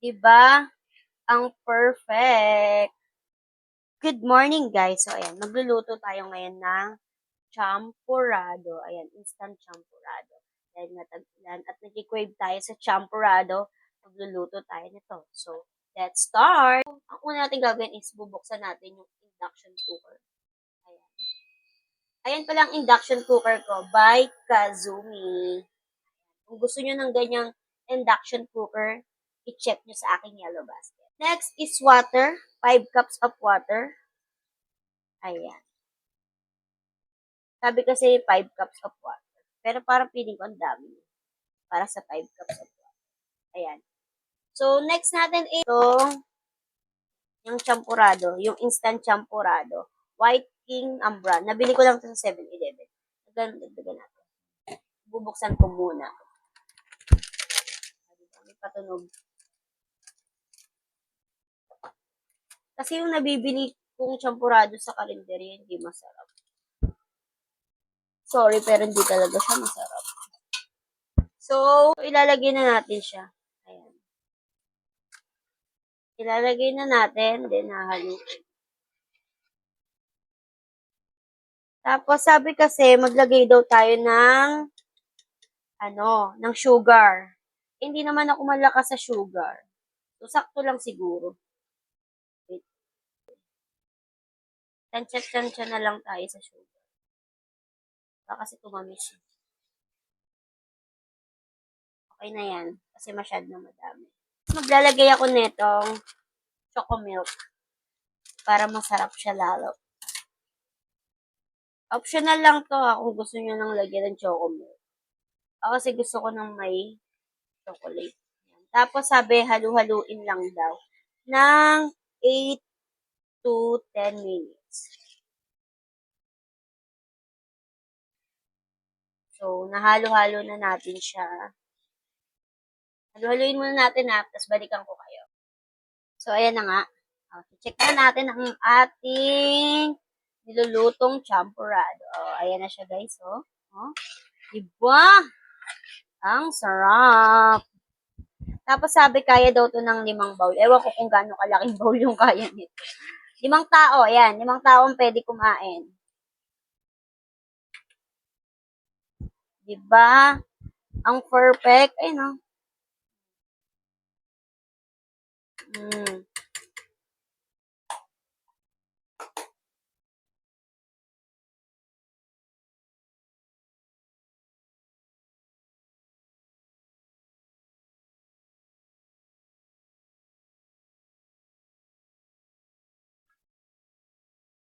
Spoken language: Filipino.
Diba? Ang perfect. Good morning, guys. So, ayan, magluluto tayo ngayon ng champurrado. Ayan, instant champurrado. Dahil nga tag-ulan at nag-crave tayo sa champurrado, magluluto tayo nito. So, let's start. Ang una natin gagawin is bubuksan natin yung induction cooker. Ayan. Ayan pala ang induction cooker ko by Kazumi. Kung gusto nyo ng ganyang induction cooker, i-check nyo sa aking yellow basket. Next is water. 5 cups of water. Ayan. Sabi kasi 5 cups of water. Pero parang feeling ko ang dami. Para sa 5 cups of water. Ayan. So, next natin ito, yung champurrado. Yung instant champurrado. White King ang brand. Nabili ko lang ito sa 7-Eleven. Dagdagan natin. Bubuksan ko muna. May patunog. Kasi yung nabibili kong champurrado sa karinderya, hindi masarap. Sorry, pero hindi talaga siya masarap. So, ilalagay na natin siya. Ayan. Ilalagay na natin, then hahaluin. Tapos, sabi kasi, maglagay daw tayo ng sugar. Hindi naman ako malakas sa sugar. So, sakto lang siguro. Wait. Tansya-tansya na lang tayo sa sugar. Baka kasi tumamis siya. Okay na yan. Kasi masyado na madami. Maglalagay ako netong choco milk. Para masarap siya lalo. Optional lang to kung gusto nyo nang lagyan ng choco milk. Ako kasi gusto ko ng may chocolate. Tapos sabi, halu-haluin lang daw ng 8 to 10 minutes. So, nahalo-halo na natin siya. Halu-haluin muna natin tapos balikan ko kayo. So, ayan na nga. Check na natin ang ating nilulutong champurrado. Ayan na siya, guys. Diba? Ang sarap. Tapos sabi, kaya daw to ng 5 bowl. Ewan ko kung gaano kalaking bowl yung kaya nito. 5 tao, ayan. 5 tao ang pwede kumain. Diba? Ang perfect. Ay, no?